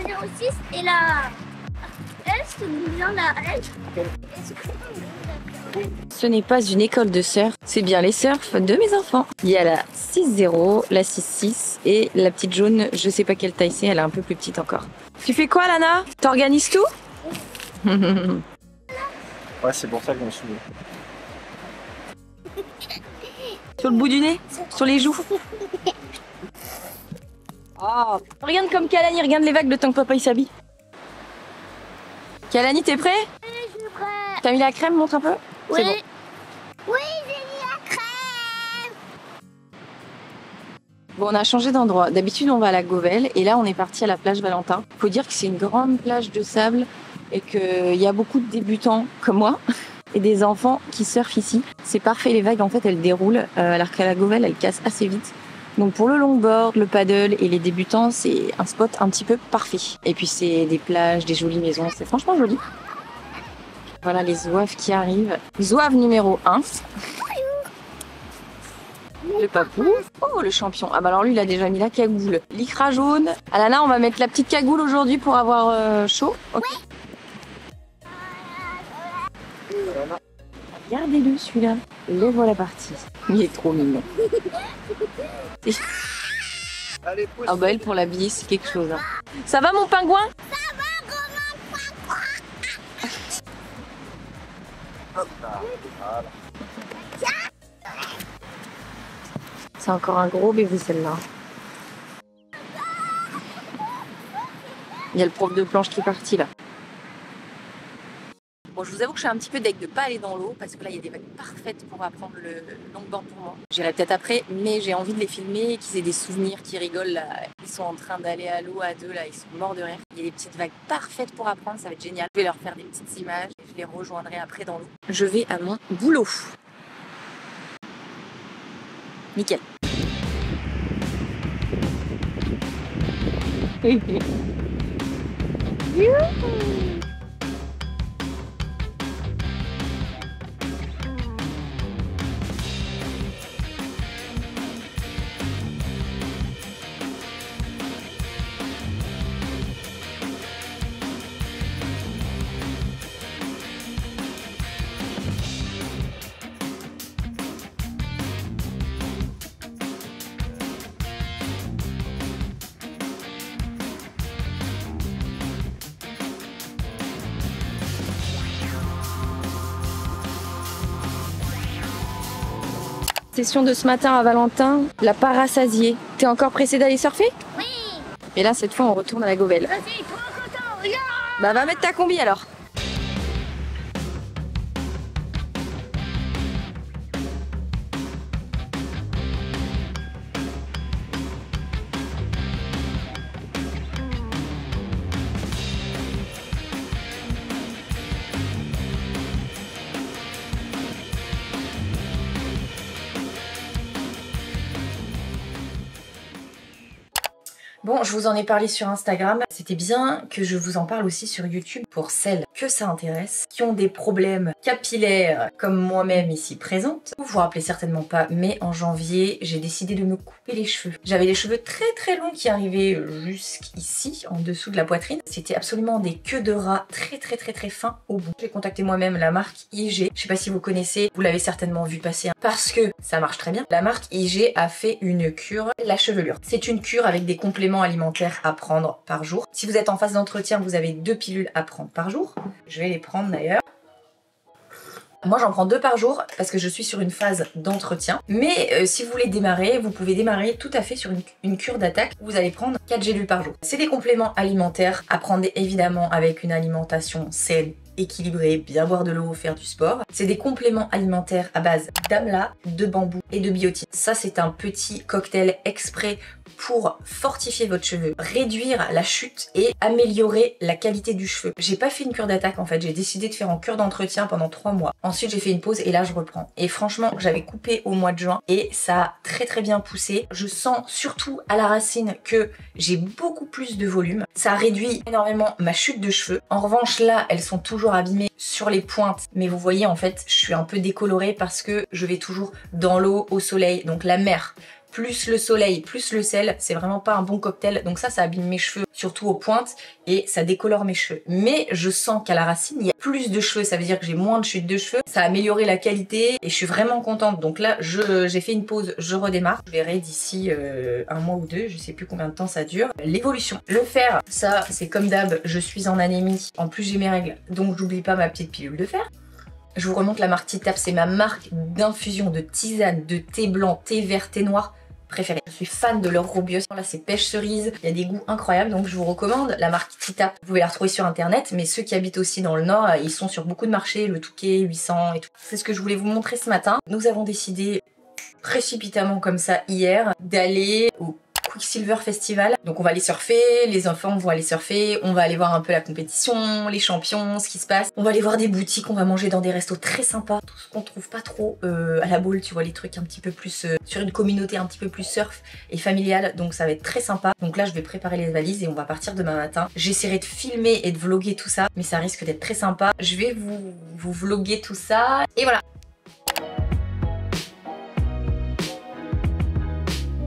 06 et la S, bien la S. Ce n'est pas une école de surf, c'est bien les surfs de mes enfants. Il y a la 6-0, la 6-6 et la petite jaune, je sais pas quelle taille c'est, elle est un peu plus petite encore. Tu fais quoi, Lana? T'organises tout? Ouais, c'est pour ça que je me suis mis. Sur le bout du nez? Sur les joues? Oh, regarde comme Kalani, regarde les vagues le temps que papa il s'habille. Kalani, t'es prêt? Oui, je suis prête. T'as mis la crème, montre un peu? Oui. C'est bon. Oui, j'ai mis la crème. Bon, on a changé d'endroit. D'habitude, on va à la Gauvelle et là, on est parti à la plage Valentin. Faut dire que c'est une grande plage de sable et qu'il y a beaucoup de débutants comme moi et des enfants qui surfent ici. C'est parfait, les vagues, en fait, elles déroulent alors qu'à la Gauvelle, elles cassent assez vite. Donc pour le longboard, le paddle et les débutants, c'est un spot un petit peu parfait. Et puis c'est des plages, des jolies maisons, c'est franchement joli. Voilà les zouaves qui arrivent. Zouave numéro 1. Le papou. Oh, le champion. Ah bah alors lui, il a déjà mis la cagoule. Lycra jaune. Alana, on va mettre la petite cagoule aujourd'hui pour avoir chaud. Okay. Regardez-le celui-là. Le voilà parti. Il est trop mignon. Allez, pousse. Ah bah elle, pour l'habiller, c'est quelque chose. Hein. Ça va mon pingouin? Hop là. Voilà. C'est encore un gros bébé celle-là. Il y a le prof de planche qui est parti là. Bon, je vous avoue que je suis un petit peu deg de pas aller dans l'eau parce que là il y a des vagues parfaites pour apprendre le longboard pour moi. J'irai peut-être après, mais j'ai envie de les filmer, qu'ils aient des souvenirs, qu'ils rigolent là. Ils sont en train d'aller à l'eau à deux là, ils sont morts de rire. Il y a des petites vagues parfaites pour apprendre, ça va être génial. Je vais leur faire des petites images et je les rejoindrai après dans l'eau. Je vais à mon boulot. Nickel. Session de ce matin à Valentin, la parasasier. T'es encore pressé d'aller surfer? Oui. Et là, cette fois, on retourne à la Gauvelle. Je suis trop content. Yeah. Bah, va mettre ta combi alors. Bon, je vous en ai parlé sur Instagram. C'était bien que je vous en parle aussi sur YouTube pour celles que ça intéresse, qui ont des problèmes capillaires comme moi-même ici présente. Vous vous rappelez certainement pas, mais en janvier, j'ai décidé de me couper les cheveux. J'avais les cheveux très très longs qui arrivaient jusqu'ici, en dessous de la poitrine. C'était absolument des queues de rat très fins au bout. J'ai contacté moi-même la marque IG. Je sais pas si vous connaissez, vous l'avez certainement vu passer, hein, parce que ça marche très bien. La marque IG a fait une cure la chevelure. C'est une cure avec des compléments alimentaires à prendre par jour. Si vous êtes en phase d'entretien, vous avez 2 pilules à prendre par jour. Je vais les prendre d'ailleurs. Moi j'en prends 2 par jour parce que je suis sur une phase d'entretien. Mais si vous voulez démarrer, vous pouvez démarrer tout à fait sur une cure d'attaque. Vous allez prendre 4 gélules par jour. C'est des compléments alimentaires à prendre évidemment avec une alimentation saine, équilibrée, bien boire de l'eau, faire du sport. C'est des compléments alimentaires à base d'amla, de bambou et de biotine. Ça c'est un petit cocktail exprès pour fortifier votre cheveu, réduire la chute et améliorer la qualité du cheveu. J'ai pas fait une cure d'attaque en fait, j'ai décidé de faire en cure d'entretien pendant 3 mois. Ensuite j'ai fait une pause et là je reprends. Et franchement j'avais coupé au mois de juin et ça a très bien poussé. Je sens surtout à la racine que j'ai beaucoup plus de volume. Ça réduit énormément ma chute de cheveux. En revanche là elles sont toujours abîmées sur les pointes. Mais vous voyez en fait je suis un peu décolorée parce que je vais toujours dans l'eau, au soleil. Donc la mer plus le soleil, plus le sel, c'est vraiment pas un bon cocktail. Donc ça abîme mes cheveux, surtout aux pointes, et ça décolore mes cheveux. Mais je sens qu'à la racine, il y a plus de cheveux, ça veut dire que j'ai moins de chute de cheveux. Ça a amélioré la qualité et je suis vraiment contente. Donc là, j'ai fait une pause, je redémarre. Je verrai d'ici un mois ou deux, je sais plus combien de temps ça dure, l'évolution. Le fer, ça c'est comme d'hab, je suis en anémie. En plus j'ai mes règles, donc j'oublie pas ma petite pilule de fer. Je vous remonte la marque Titap, c'est ma marque d'infusion de tisane, de thé blanc, thé vert, thé noir préférée. Je suis fan de leur Robios. Là c'est pêche cerise, il y a des goûts incroyables, donc je vous recommande la marque Titap. Vous pouvez la retrouver sur internet, mais ceux qui habitent aussi dans le nord, ils sont sur beaucoup de marchés, le Touquet, 800 et tout. C'est ce que je voulais vous montrer ce matin. Nous avons décidé précipitamment comme ça hier d'aller au Quicksilver Festival. Donc on va aller surfer, les enfants vont aller surfer, on va aller voir un peu la compétition, les champions, ce qui se passe. On va aller voir des boutiques, on va manger dans des restos très sympas. Tout ce qu'on trouve pas trop à la boule, tu vois, les trucs un petit peu plus sur une communauté un petit peu plus surf et familiale. Donc ça va être très sympa. Donc là je vais préparer les valises et on va partir demain matin. J'essaierai de filmer et de vlogger tout ça, mais ça risque d'être très sympa. Je vais vous vlogger tout ça et voilà.